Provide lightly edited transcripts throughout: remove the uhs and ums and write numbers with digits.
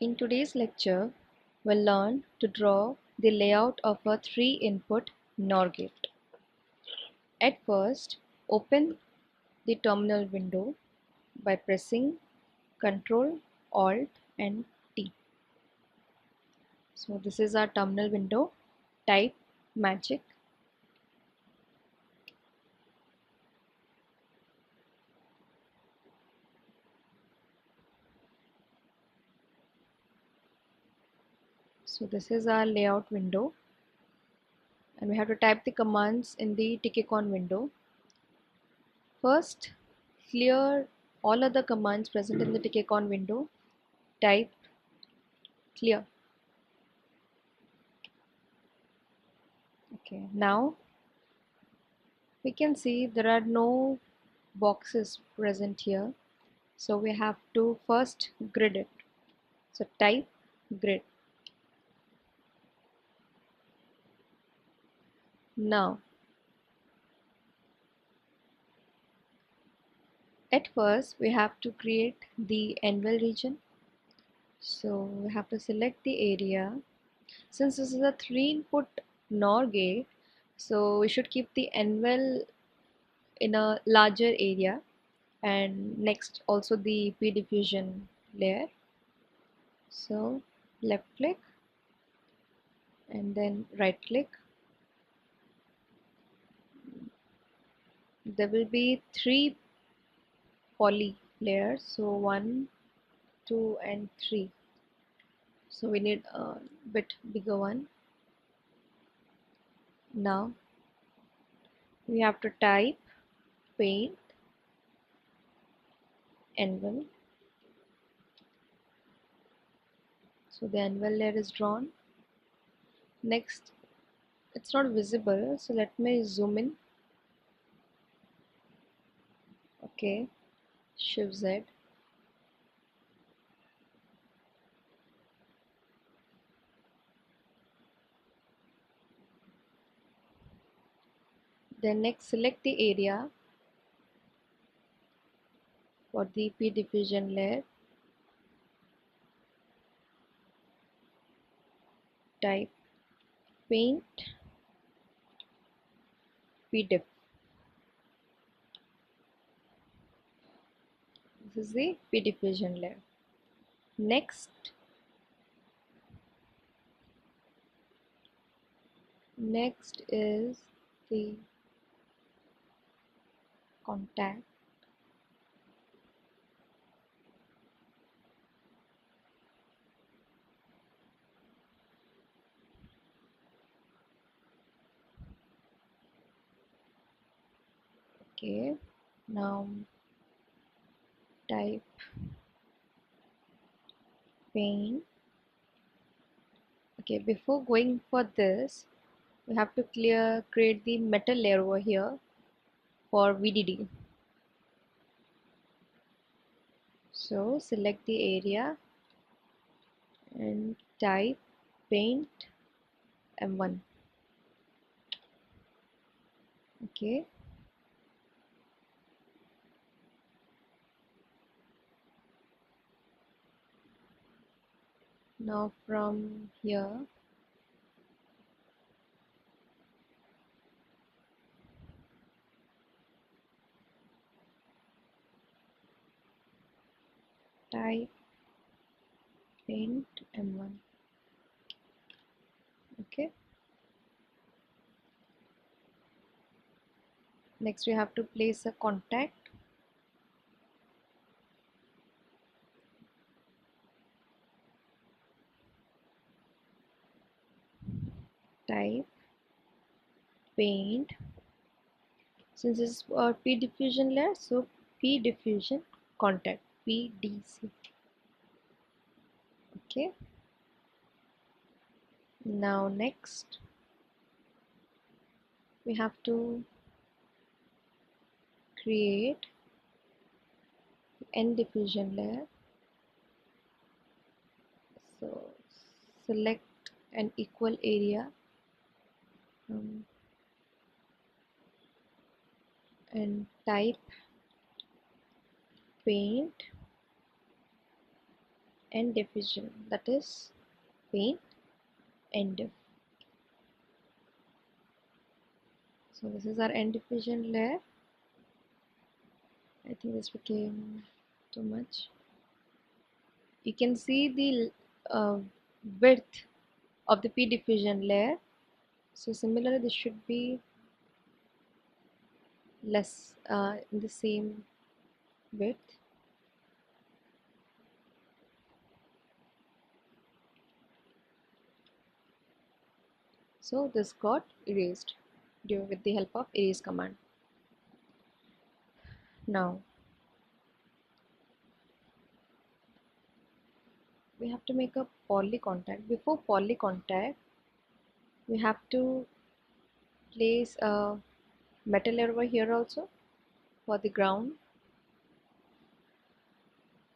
In today's lecture, we'll learn to draw the layout of a 3-input NOR gate. At first, open the terminal window by pressing Ctrl, Alt and T. So this is our terminal window. Type magic. So this is our layout window, and we have to type the commands in the tick-icon window. First, clear all other commands present in the tick-icon window. Type clear. Okay, now we can see there are no boxes present here, so we have to first grid it. So type grid. Now at first we have to create the anvil region, so we have to select the area. Since this is a 3-input NOR gate, so we should keep the anvil in a larger area, and next also the P diffusion layer. So left click and then right click. There will be 3 poly layers, so 1, 2 and 3, so we need a bit bigger one. Now we have to type paint anvil. So the anvil layer is drawn. Next, it's not visible, so let me zoom in. Okay, Shift Z. Then next, select the area for the P diffusion layer. Type paint P diff. This is the P diffusion layer. Next is the contact. Okay, now type paint. Okay, before going for this, we have to create the metal layer over here for VDD. So select the area and type paint M1. Okay, now from here type paint M1. Okay, next we have to place a contact. Type paint. Since this is our P diffusion layer, so P diffusion contact, PDC. Okay, now next we have to create N diffusion layer. So select an equal area and type paint end diffusion, that is paint end diff. So this is our end diffusion layer. I think this became too much. You can see the width of the P diffusion layer. So similarly, this should be less in the same width. So this got erased with the help of erase command. Now we have to make a poly contact. Before poly contact, we have to place a metal layer over here also for the ground.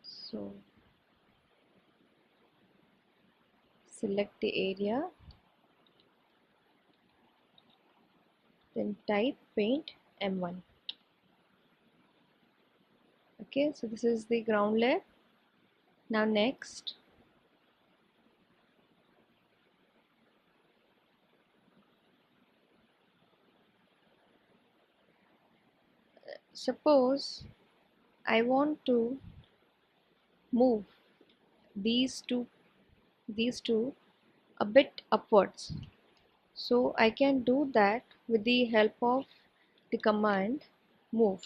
So select the area, then type paint M1. Okay, so this is the ground layer. Now next, suppose I want to move these two a bit upwards. So I can do that with the help of the command move.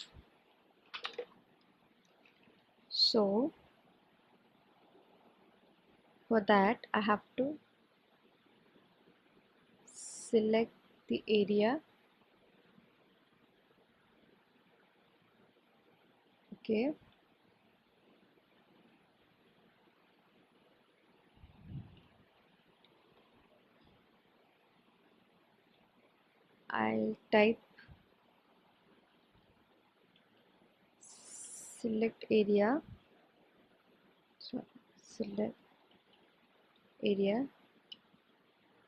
So for that I have to select the area. Okay, I'll type select area. So select area.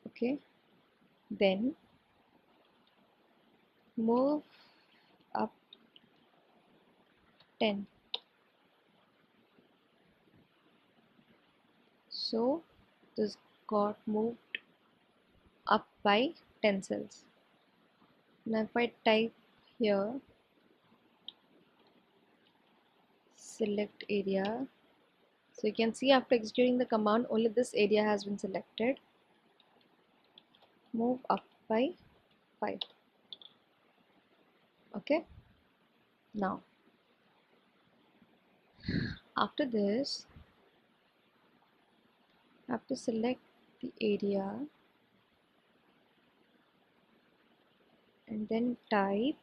Okay, then move up 10. So this got moved up by 10 cells. Now if I type here select area, so you can see after executing the command only this area has been selected. Move up by 5. Okay, now after this I have to select the area and then type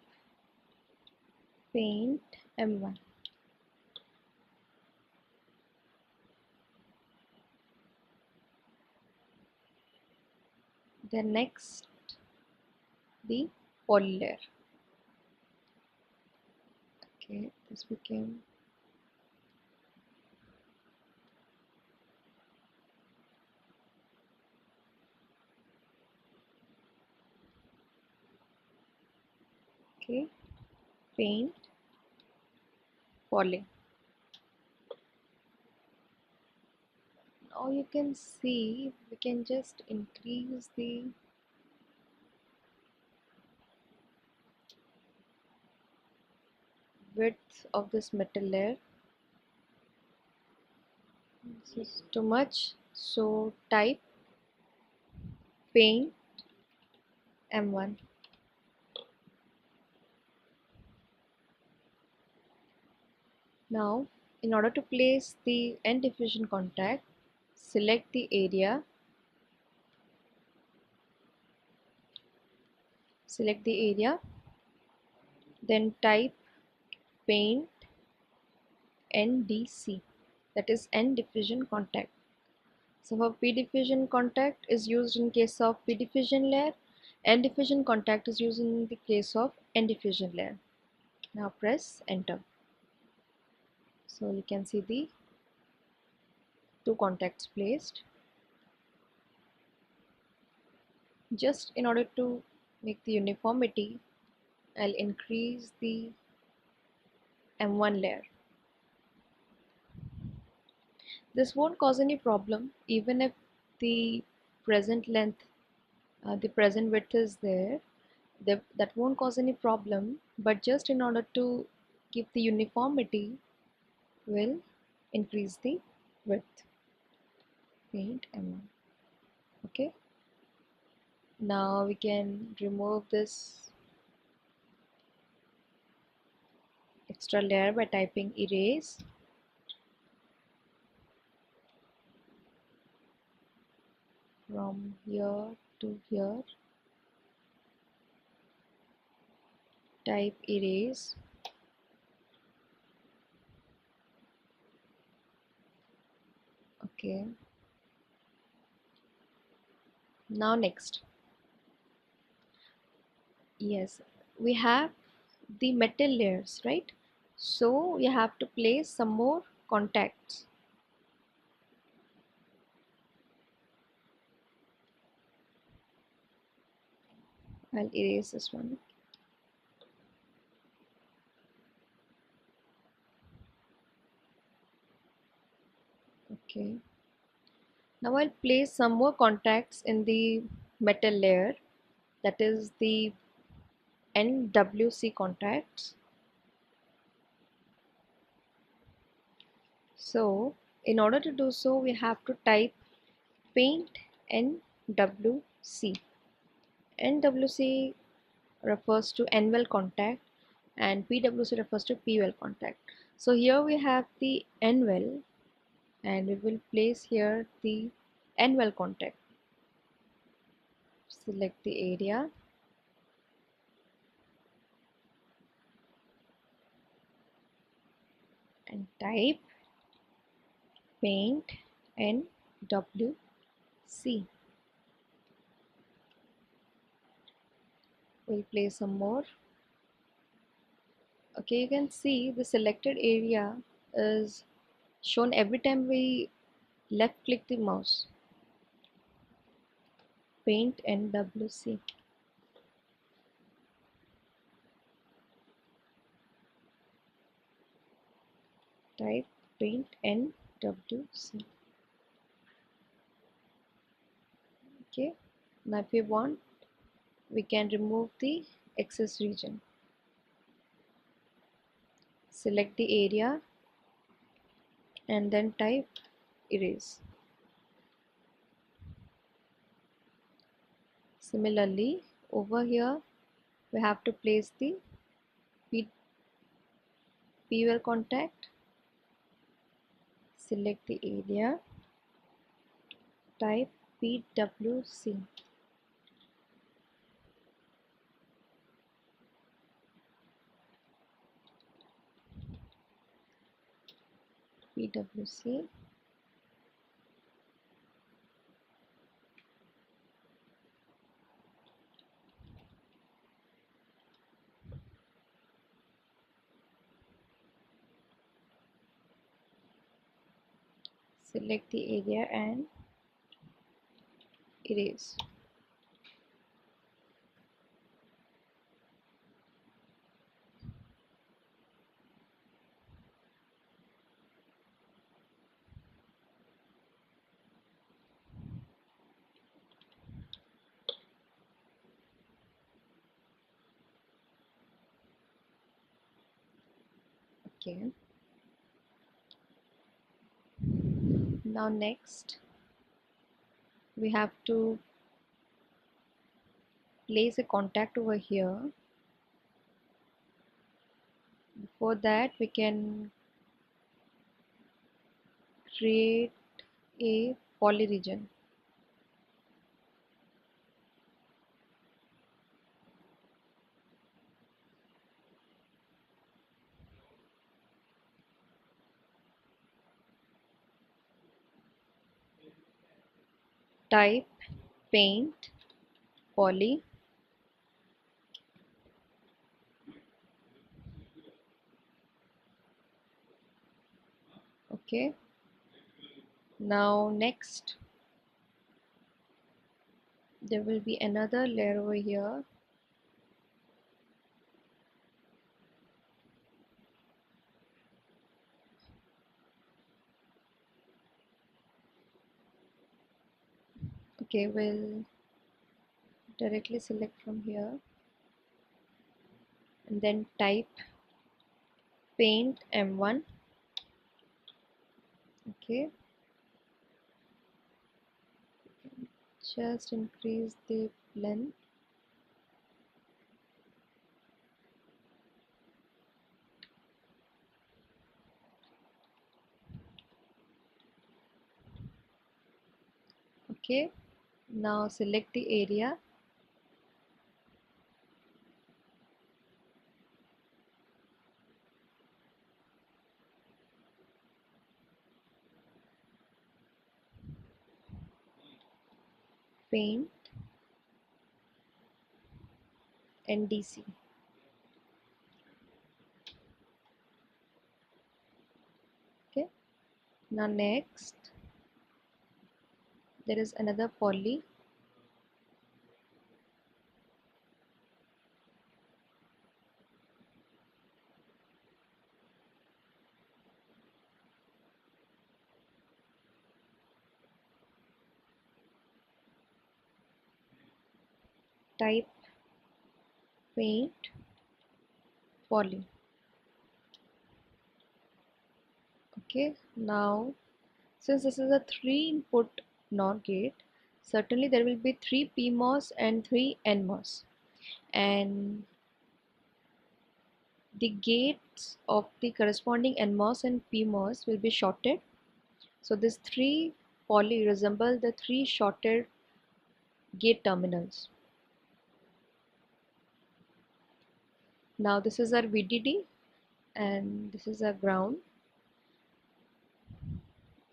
paint M1. Then next the poly layer. Okay, this became okay, paint poly. Now you can see we can just increase the width of this metal layer. This is too much, so type paint M1. Now in order to place the end diffusion contact, select the area, then type paint NDC, that is end diffusion contact. So for P diffusion contact is used in case of P diffusion layer, end diffusion contact is used in the case of end diffusion layer. Now press enter. So you can see the two contacts placed. Just in order to make the uniformity, I'll increase the M1 layer. This won't cause any problem even if the present length, the present width is there. That won't cause any problem, but just in order to keep the uniformity, we'll increase the width. Paint mm. Okay. Now we can remove this extra layer by typing erase. From here to here, type erase. Okay. Now next, yes, we have the metal layers, right? So we have to place some more contacts. I'll erase this one. Okay. Now I'll place some more contacts in the metal layer, that is the NWC contacts. So in order to do so, we have to type paint NWC. NWC refers to N-well contact and PWC refers to P-well contact. So here we have the N-well and we will place here the N-well contact. Select the area and type paint NWC. We'll place some more. Okay, you can see the selected area is shown every time we left click the mouse. Paint NWC. Type paint NWC. Okay, now if we want, we can remove the excess region. Select the area and then type erase. Similarly, over here we have to place the P-well contact. Select the area, type PWC. PWC. Select the area and erase. Okay. Now next we have to place a contact over here. Before that, we can create a poly region. Type paint poly. Okay. Now next there will be another layer over here. Okay, we'll directly select from here and then type paint M1. Okay, just increase the blend. Okay, now select the area. Paint and DC. Okay, now next there is another poly. Type paint poly. Okay, now since this is a 3-input NOR gate, certainly there will be 3 PMOS and 3 NMOS, and the gates of the corresponding NMOS and PMOS will be shorted. So this 3 poly resemble the 3 shorted gate terminals. Now this is our VDD and this is our ground,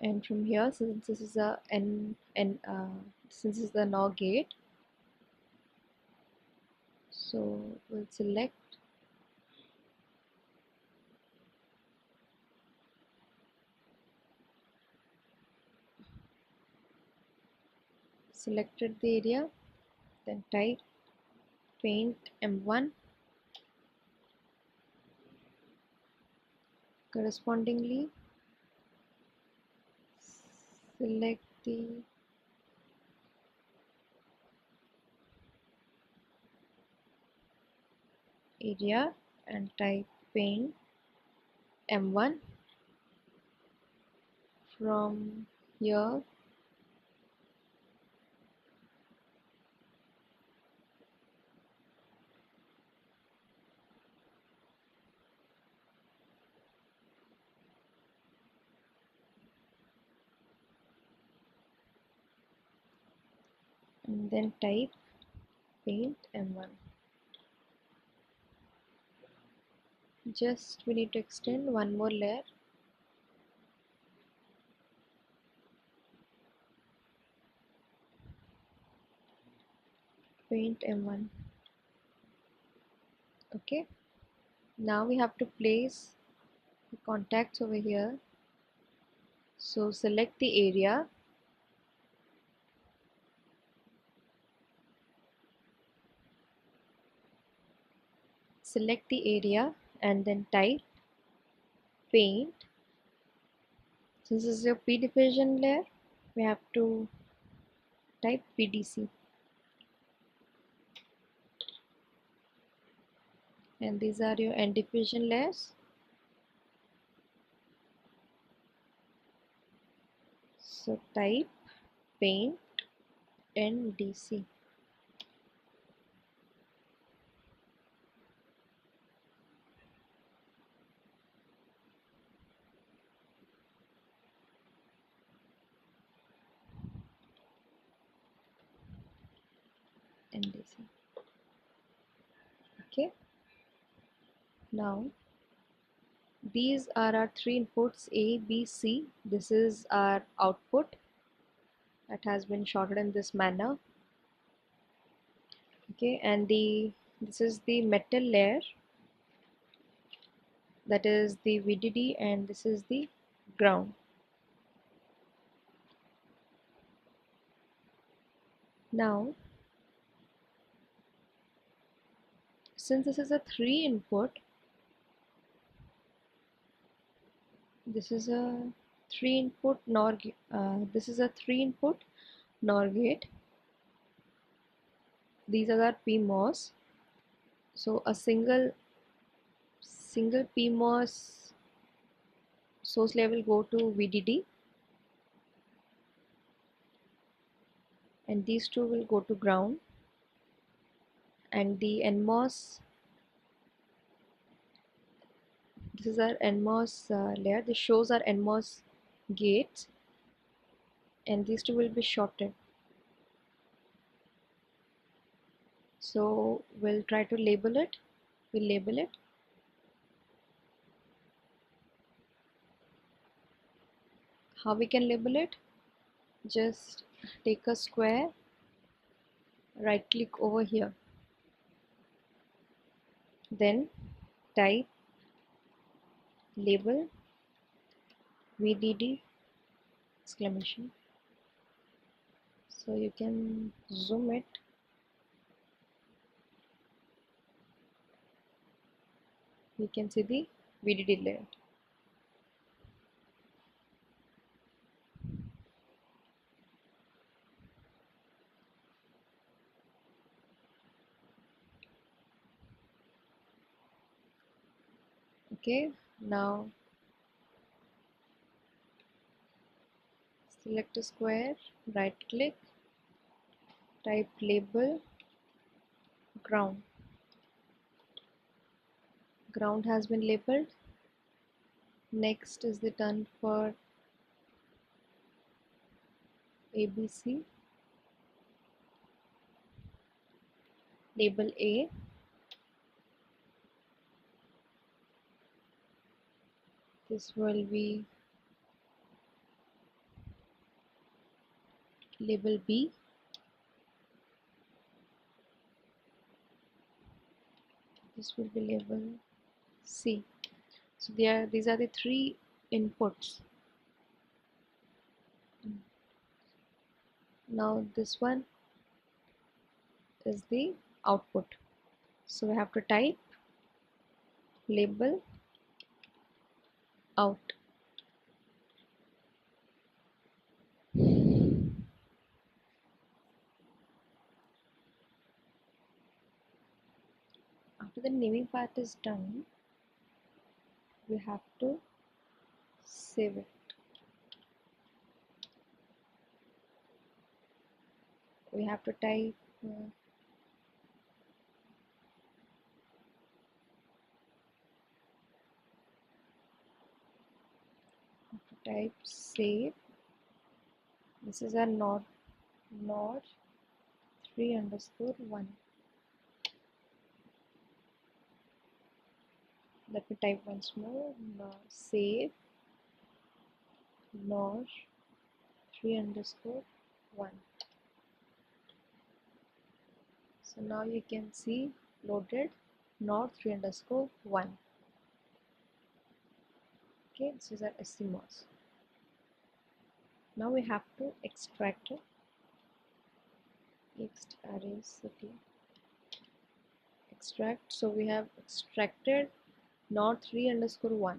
and from here, since this is a since this is the NOR gate, so we'll select selected the area, then type paint M1. Correspondingly, select the area and type paint M1. From here, and then type paint M1. Just we need to extend one more layer. Paint M1. Okay, now we have to place the contacts over here. So select the area, and then type paint. Since this is your P diffusion layer, we have to type PDC, and these are your N diffusion layers. So type paint NDC. NDC. Okay. Now these are our 3 inputs A, B, C. This is our output that has been shorted in this manner. Okay, and this is the metal layer, that is the VDD, and this is the ground. Now since this is a 3 input, this is a 3 input NOR this is a 3 input NOR gate. these are our PMOS. So a single PMOS source level go to VDD, and these two will go to ground, and the NMOS, this is our NMOS layer. This shows our NMOS gates, and these two will be shorted. So we'll try to label it. We'll label it. How we can label it? Just take a square, right click over here, then type label VDD exclamation. So you can zoom it. You can see the VDD layer. Okay, now select a square, right click, type label ground. Ground has been labeled. Next is the turn for ABC. Label A. This will be label B. This will be label C. So these are the three inputs. Now this one is the output. So we have to type label out. After the naming part is done, we have to save it. We have to type save. This is our node 3_1. Let me type once more. Save node 3_1. So now you can see loaded node 3_1. Okay, this is our SCMOS. Now we have to extract it. Extract. So we have extracted node 3_1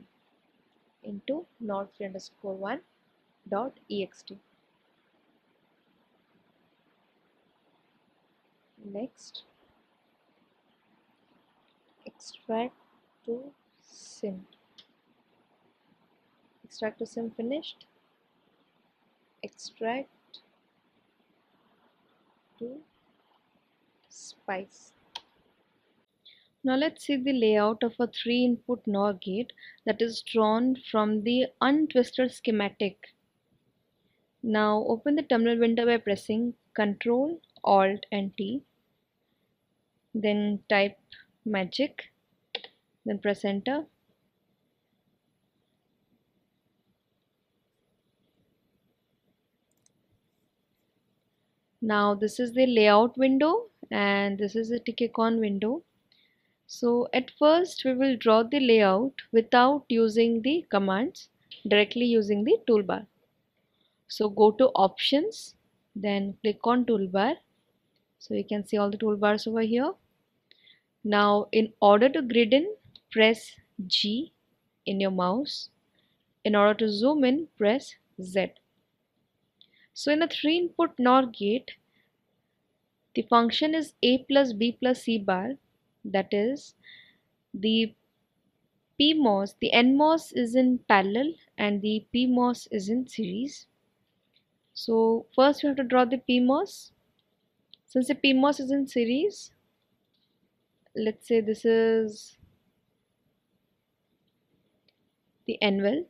into node 3_1 dot ext. Next, extract to sim. Extract to sim finished. Extract to spice. Now let's see the layout of a 3-input NOR gate that is drawn from the untwisted schematic. Now open the terminal window by pressing Ctrl, Alt and T. Then type magic. Then press enter. Now this is the layout window and this is the tick icon window. So at first we will draw the layout without using the commands, directly using the toolbar. So go to options, then click on toolbar. So you can see all the toolbars over here. Now in order to grid in, press G in your mouse. In order to zoom in, press Z. So in a 3-input NOR gate, The function is a plus b plus c bar, that is the PMOS, the NMOS is in parallel and the PMOS is in series. So first we have to draw the PMOS. Since the PMOS is in series, let's say this is the anvil.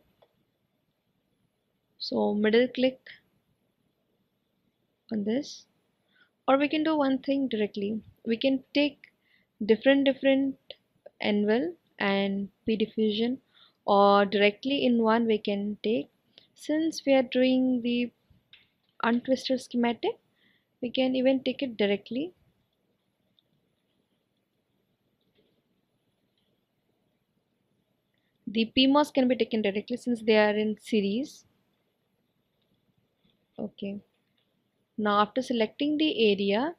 So middle click on this, or we can do one thing directly. We can take different anvil and P diffusion, or directly in one we can take. Since we are doing the untwisted schematic, we can even take it directly. The PMOS can be taken directly since they are in series. Okay. Now after selecting the area,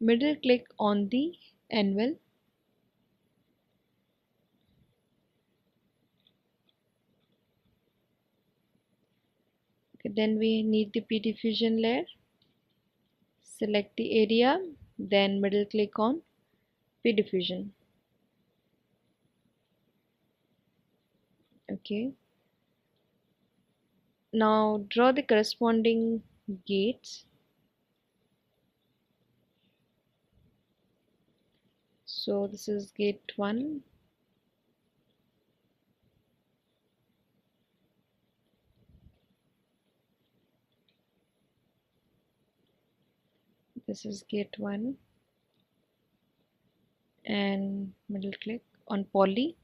middle click on the anvil. Okay, then we need the P diffusion layer. Select the area, then middle click on P diffusion. Okay. Now draw the corresponding gates. So this is gate 1. This is gate 1 and middle click on poly.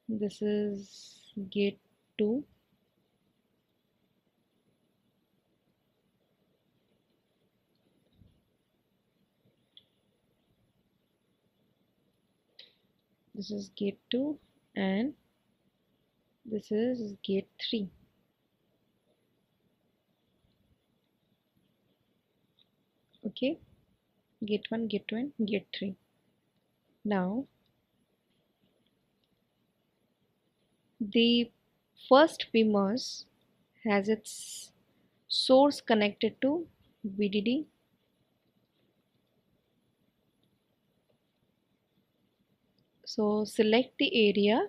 This is gate 2. This is gate 2 and this is gate 3. Okay, gate 1, gate 2 and gate 3. Now the first PMOS has its source connected to VDD. So select the area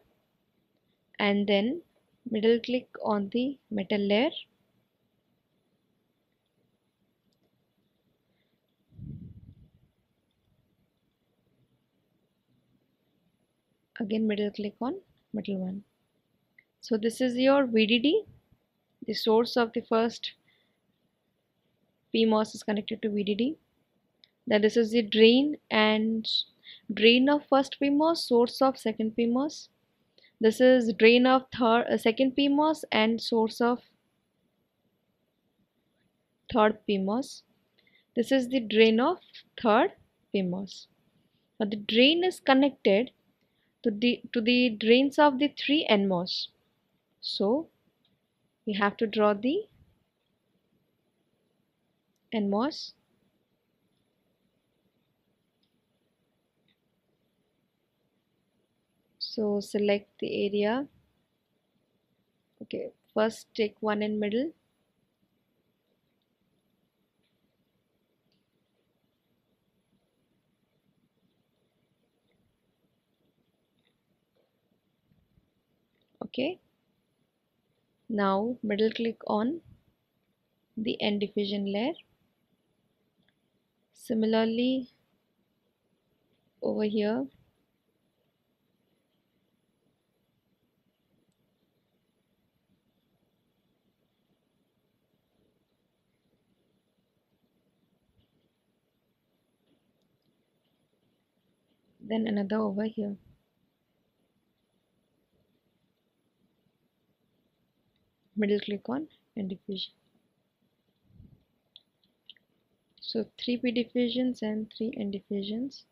and then middle click on the metal layer. Again middle click on metal one. So this is your VDD. The source of the first PMOS is connected to VDD. Then this is the drain and drain of first PMOS, source of second PMOS. This is drain of second PMOS and source of third PMOS. This is the drain of third PMOS. Now the drain is connected to the drains of the three NMOS. So we have to draw the NMOS. So select the area. Okay, first take one in middle. Okay, now middle click on the end diffusion layer. Similarly over here, then another over here. Middle click on end diffusion. So 3 P diffusions and 3 end diffusions.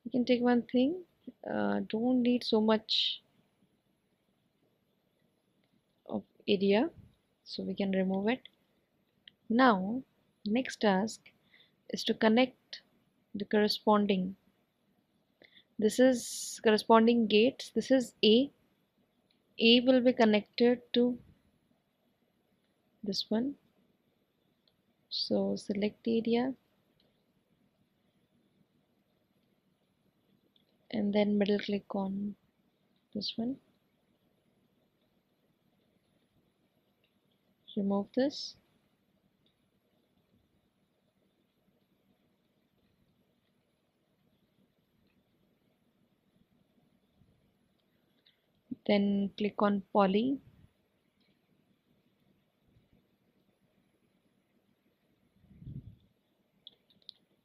You can take one thing, don't need so much of area, so we can remove it. Now next task is to connect the corresponding, this is corresponding gates. This is A will be connected to this one, So select the area and then middle click on this one, remove this, then click on poly,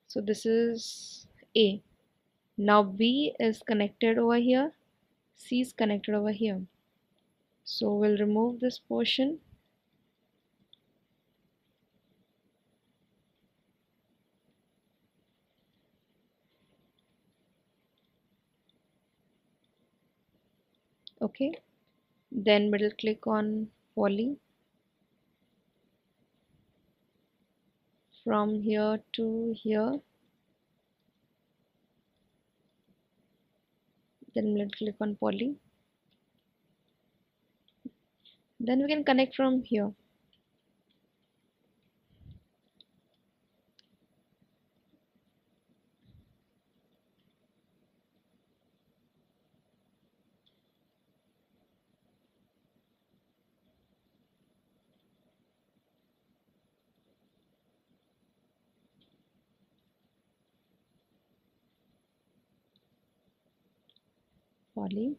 so this is A. Now B is connected over here, C is connected over here, so we'll remove this portion. Okay, then middle click on poly, from here to here, then middle click on poly, then we can connect from here. Poly,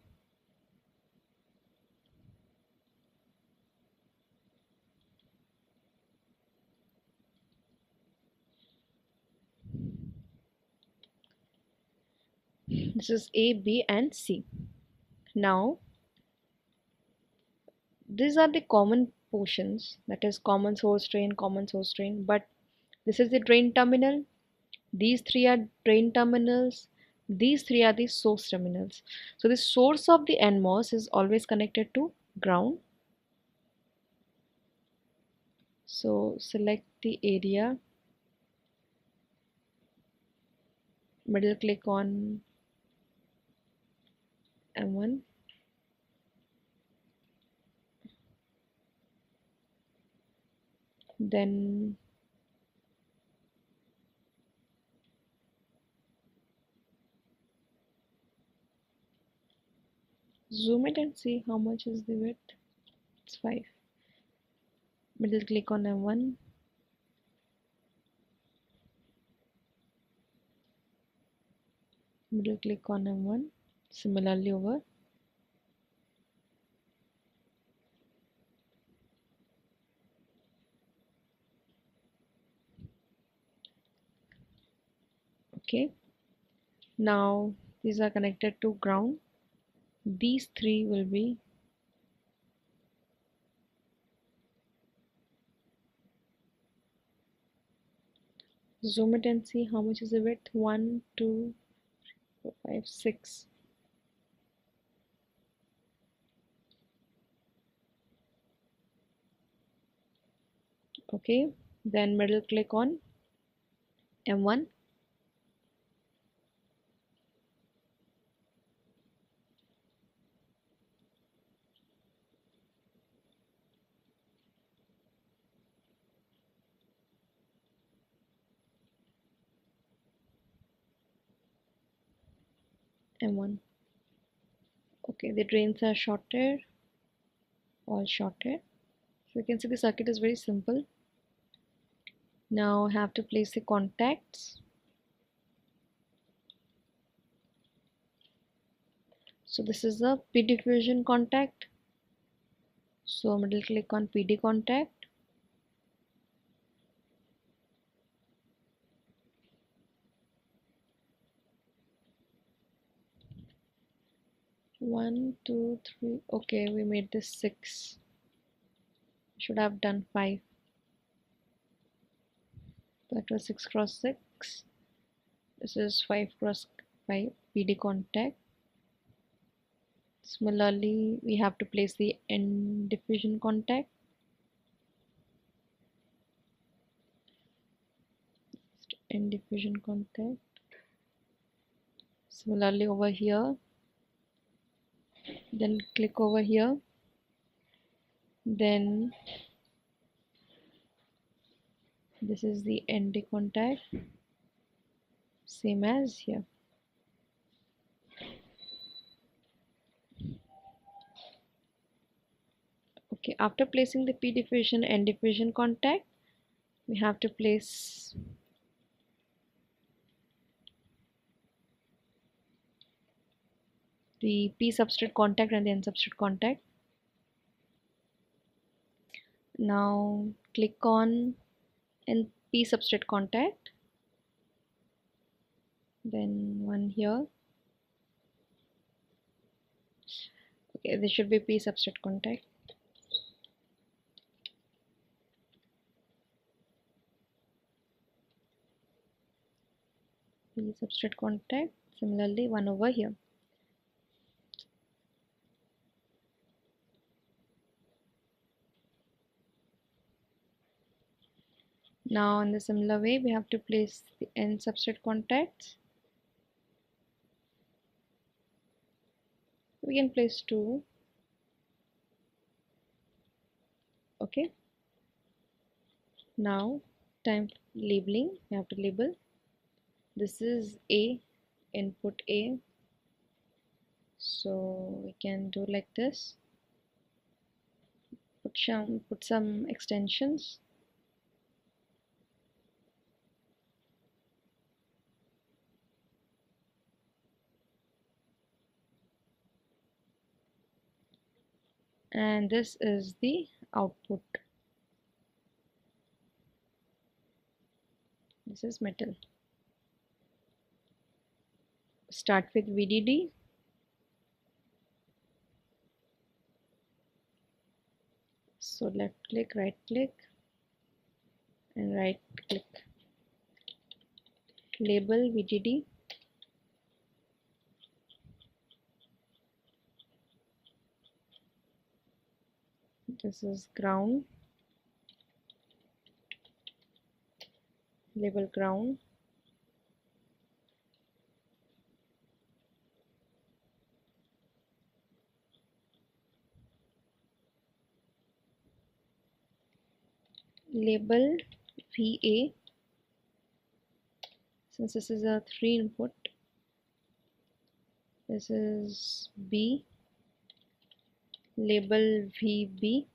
this is A, B and C. Now these are the common portions, that is common source drain, but this is the drain terminal, these three are drain terminals, these three are the source terminals. So the source of the NMOS is always connected to ground. So select the area, middle click on M1, then zoom it and see how much is the width. It's 5. Middle click on M1, middle click on M1, similarly over. Okay, now these are connected to ground, these three will be zoom it and see how much is the width. 1 2 4 5 6. Okay, then middle click on M1, M1. Okay, the drains are shorted, all shorted. So you can see the circuit is very simple. Now I have to place the contacts. So this is a PD diffusion contact. So middle click on PD contact. One, two, three. Okay, we made this 6. Should have done 5. That was 6 cross 6. This is 5 cross 5 PD contact. Similarly, we have to place the end diffusion contact. End diffusion contact. Similarly over here, then click over here, then This is the ND contact, same as here. Okay, after placing the P diffusion and diffusion contact, we have to place the P substrate contact and the N substrate contact. Now click on N P substrate contact, then one here. Okay, this should be P substrate contact. P substrate contact, similarly one over here. Now in the similar way we have to place the N substrate contacts. We can place two. Okay, now time labeling. We have to label. This is A, input A, so we can do like this. Put some extensions. And this is the output. This is metal. Start with VDD. So left click, right click, and right click. Label VDD. This is ground. Label ground. Label VA. Since this is a 3 input, this is B. Label VB.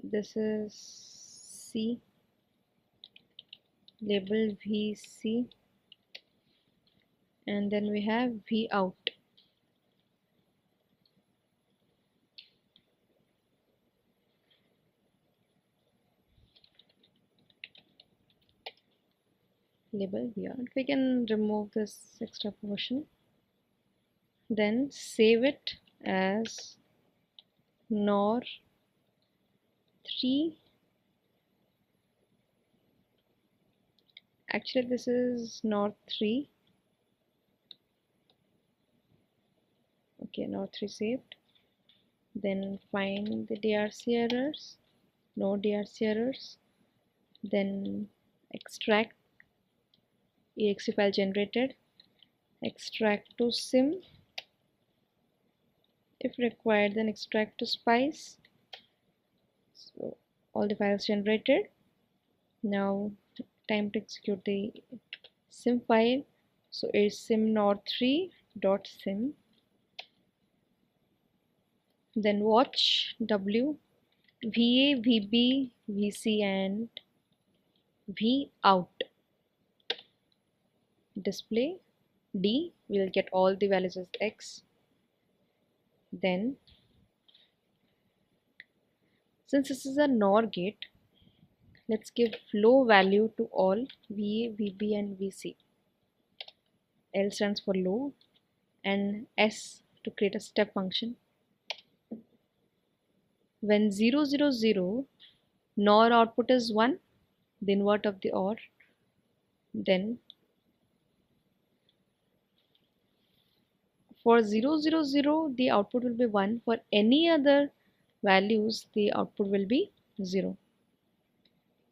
This is C. Label VC. And then we have V out. Label V out. We can remove this extra portion. Then save it as NOR 3. Actually this is NOR 3. Okay, NOR 3 saved. Then find the DRC errors. No DRC errors. Then extract exe file generated. Extract to sim. If required, then extract to spice. So all the files generated. Now time to execute the sim file. So it's simnor3.sim. Then watch W, VA, VB, VC and V out. Display D, we'll get all the values as X. Then since this is a NOR gate, let's give low value to all VA, VB and VC. L stands for low and S to create a step function. When 0, 0, 0, NOR output is 1, the invert of the OR. Then for 0, 0, 0, the output will be 1. For any other values, the output will be 0.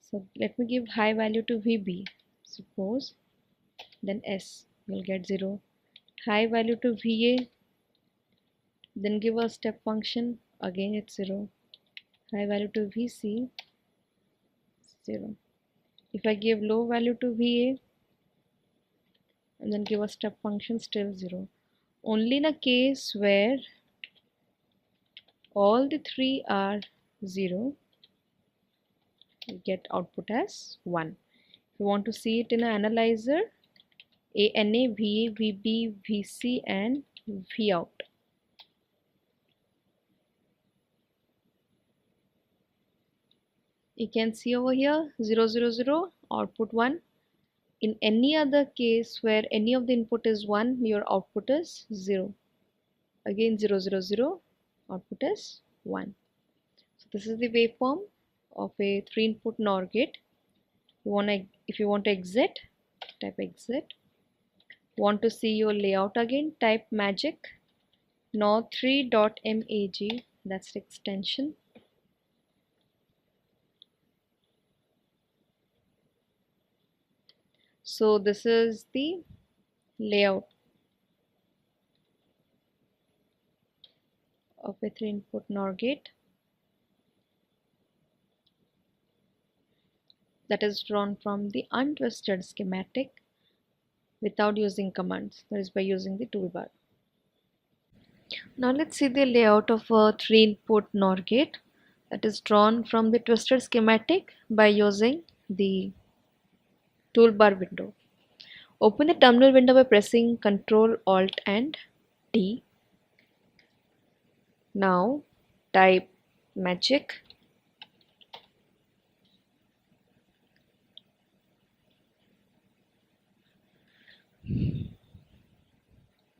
So let me give high value to VB, suppose, then S will get 0. High value to VA, then give a step function, again it's 0. high value to VC, 0. If I give low value to VA and then give a step function, still 0. Only in a case where all the three are 0, we get output as 1. If you want to see it in an analyzer, ANA, VA, VB, VC and Vout. You can see over here 0, 0, 0, output 1. In any other case where any of the input is 1, your output is 0. Again 0, 0, 0, output is 1. So this is the waveform of a 3-input NOR gate. If you want to exit, type exit. Want to see your layout again, type magic nor3.mag, that's the extension. So this is the layout of a 3-input NOR gate that is drawn from the untwisted schematic without using commands, that is by using the toolbar. Now let's see the layout of a 3-input NOR gate that is drawn from the twisted schematic by using the toolbar window. Open the terminal window by pressing Ctrl Alt and T. Now type magic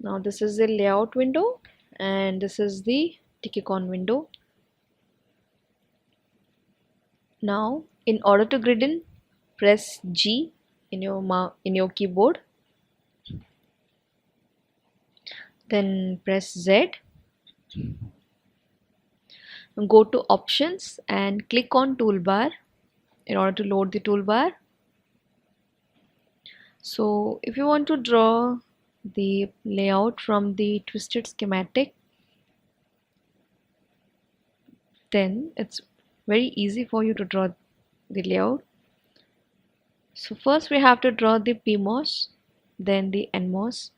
Now this is the layout window and this is the Tikicon window. Now in order to grid in, press G in your keyboard, then press Z, go to options and click on toolbar in order to load the toolbar. So if you want to draw the layout from the twisted schematic, then it's very easy for you to draw the layout. So first we have to draw the PMOS, then the NMOS.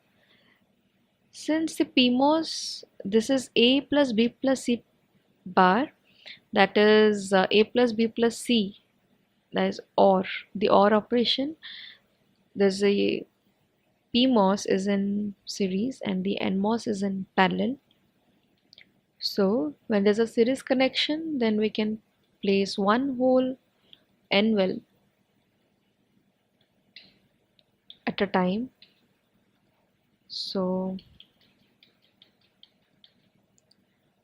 Since the PMOS, this is A plus B plus C bar, that is A plus B plus C, that is OR, the OR operation. There's a PMOS is in series and the NMOS is in parallel. So when there's a series connection, then we can place one whole N well at a time. So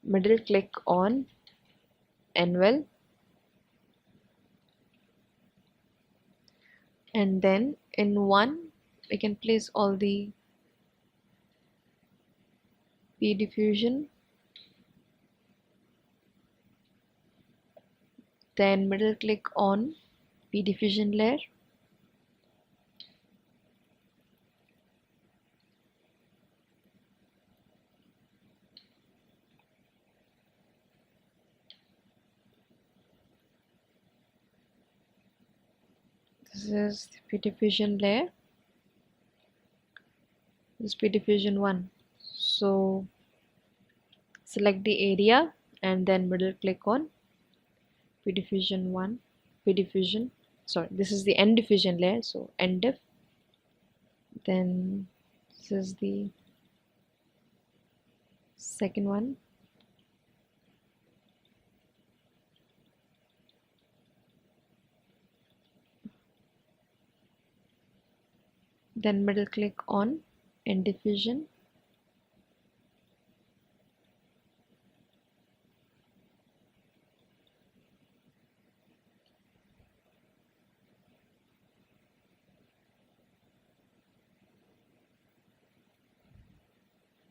middle click on N well, and then in one we can place all the P diffusion, then middle click on P diffusion layer, this is the P diffusion layer, this is P diffusion 1. So select the area and then middle click on P diffusion 1, this is the N diffusion layer, so N diff. Then this is the second one, then middle click on N diffusion,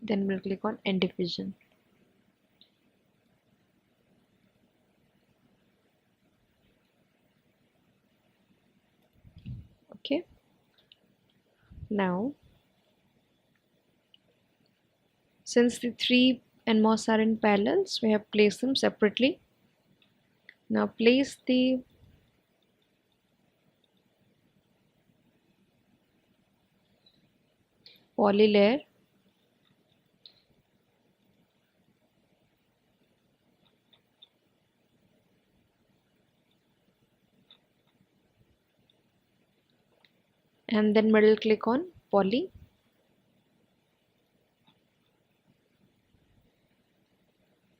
then we'll click on N diffusion. Okay, now since the three NMOS are in parallels, we have placed them separately. Now place the poly layer and then middle click on poly.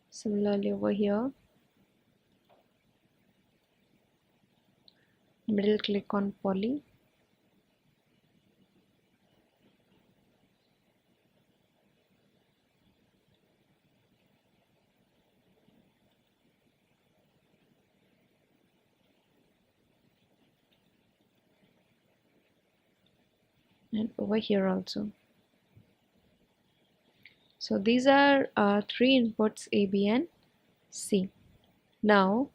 Similarly over here, middle click on poly. And over here also. So these are three inputs A, B and C. Now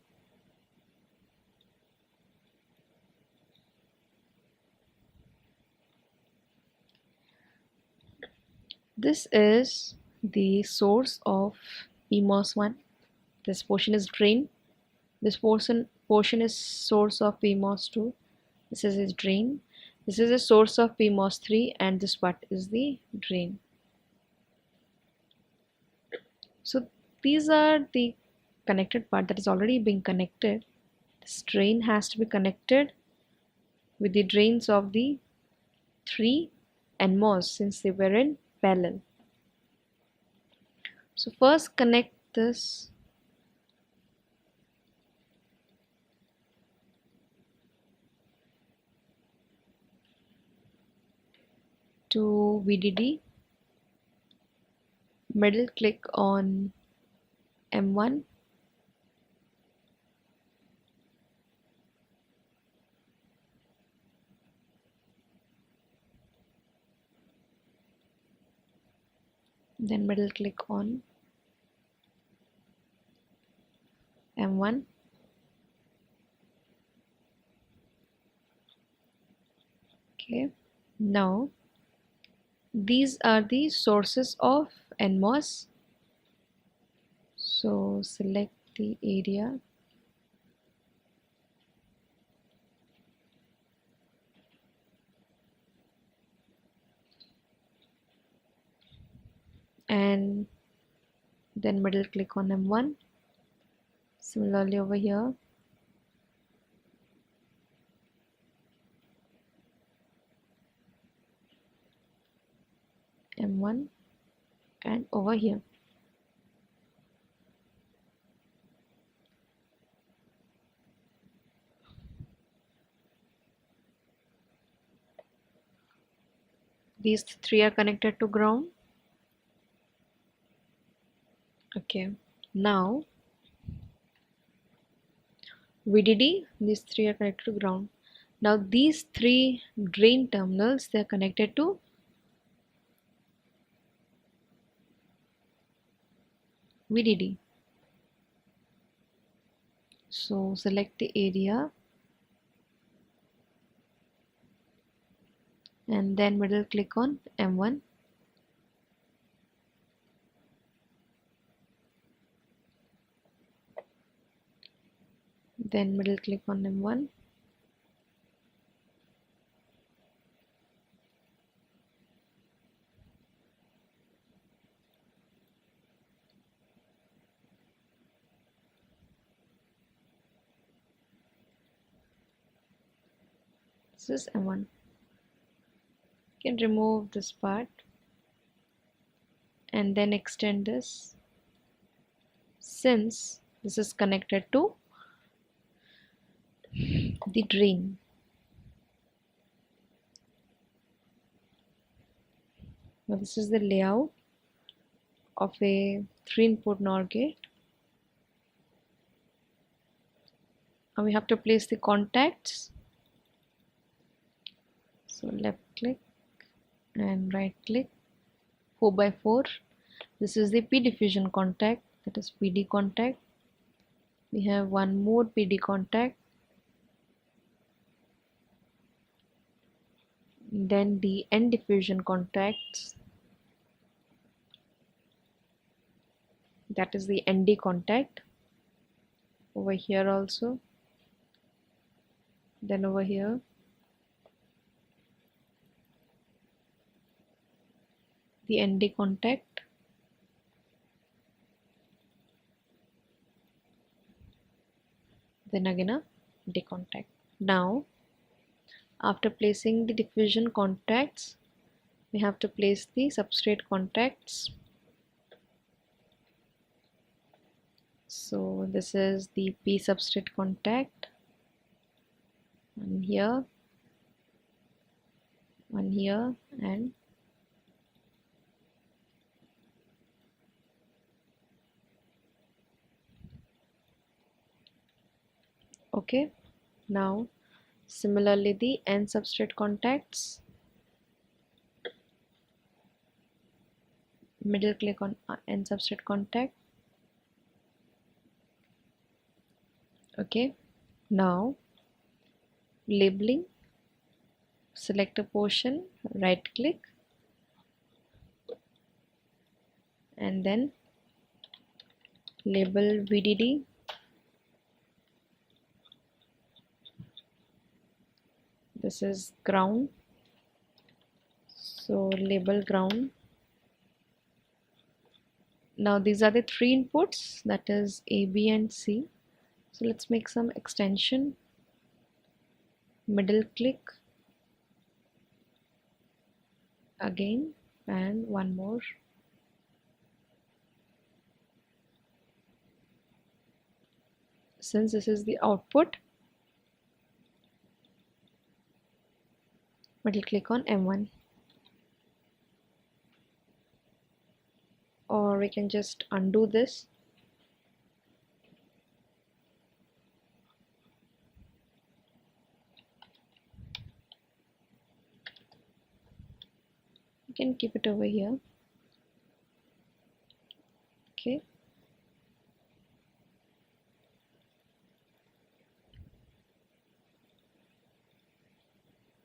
this is the source of PMOS1. This portion is drain. This portion is source of PMOS2. This is its drain. This is a source of PMOS3 and this part is the drain. So these are the connected part that is already being connected. This drain has to be connected with the drains of the 3 NMOS since they were in parallel. So first connect this to VDD, middle click on M1, then middle click on M1, okay. Now these are the sources of NMOS. So select the area and then middle click on M1. Similarly over here, M1 and over here. These three are connected to ground. Okay, now VDD, these three are connected to ground. Now these three drain terminals, they are connected to VDD. So select the area and then middle click on M1. Then middle click on M1. This is M1. You can remove this part and then extend this since this is connected to the drain. Now this is the layout of a 3-input NOR gate. Now we have to place the contacts. So left click and right click, 4x4. This is the P diffusion contact, that is PD contact. We have one more PD contact. Then the N diffusion contacts, that is the ND contact. over here also, then over here, the ND contact, then again a D contact. Now after placing the diffusion contacts, we have to place the substrate contacts. So this is the P substrate contact, one here, and okay. Now similarly the N substrate contacts, middle click on N substrate contact. Okay, now labeling, select a portion, right click, and then label VDD. This is ground, so label ground. Now these are the three inputs, that is A, B and C. So let's make some extension, middle click again, and one more. Since this is the output, middle click on M1, or we can just undo this. You can keep it over here. Okay,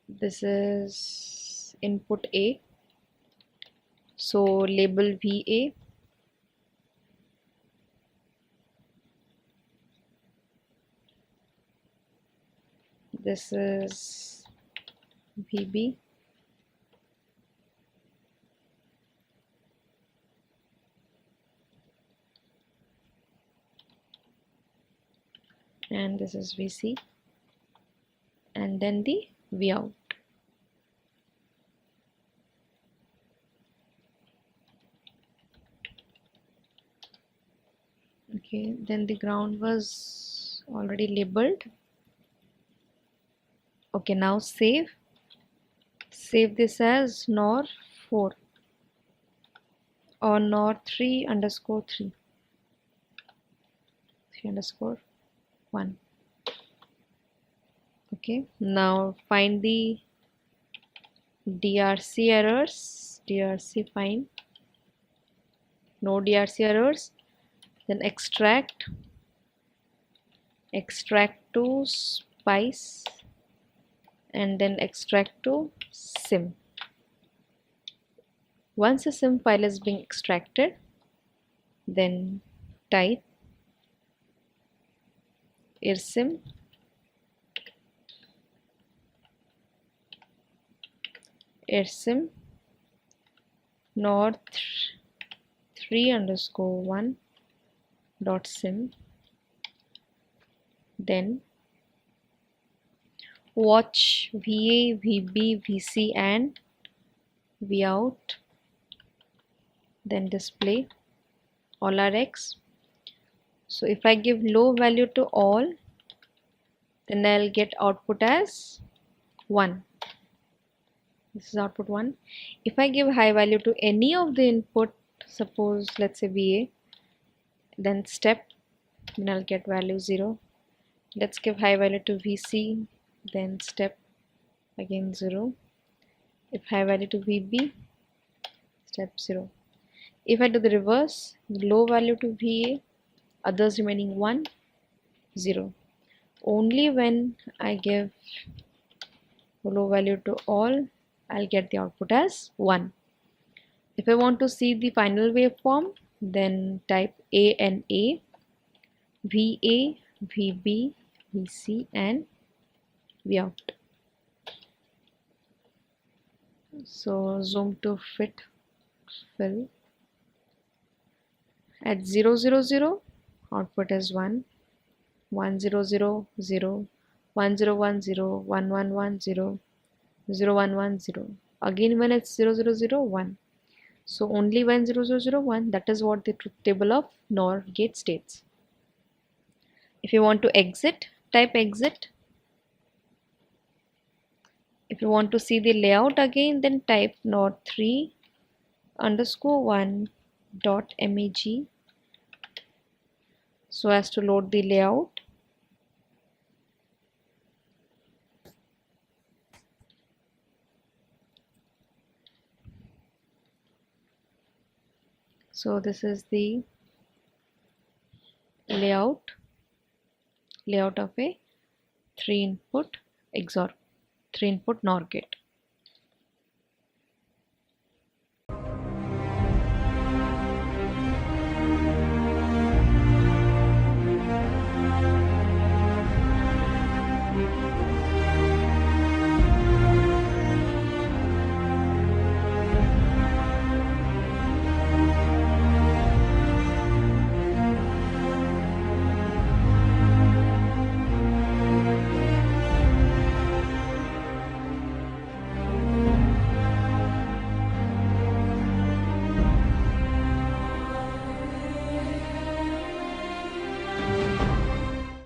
this is input A, so label VA. This is VB, and this is VC, and then the Vout. Okay, then the ground was already labeled. Okay, now save this as NOR 4 or NOR 3_3 3_1. Okay, now find the DRC errors. DRC find, no DRC errors. Then extract to spice, and then extract to sim. Once a sim file is being extracted, then type irsim NOR 3_1.sim, then watch VA, VB, VC and Vout, then display all are X. So if I give low value to all, then I'll get output as 1. This is output 1. If I give high value to any of the input, suppose let's say VA, then step, then I'll get value 0. Let's give high value to VC, then step, again 0. If high value to VB, step 0. If I do the reverse, low value to VA, others remaining 1, 0. Only when I give low value to all, I'll get the output as 1. If I want to see the final waveform, then type ANA, VA, VB, VC and Vout. So zoom to fit fill. At 0, 0, 0, output is 1, 1, 0, 0, 0, 1, 0, 1, 0, 1, 1, 1, 0, 0, 1, 1, 0. Again when it's 0, 0, 0, 1. So only when 0, 0, 0, 1, that is what the truth table of NOR gate states. If you want to exit, type exit. If you want to see the layout again, then type NOR3 underscore 1 dot mag so as to load the layout. So this is the layout of a 3 input XOR 3 input NOR gate.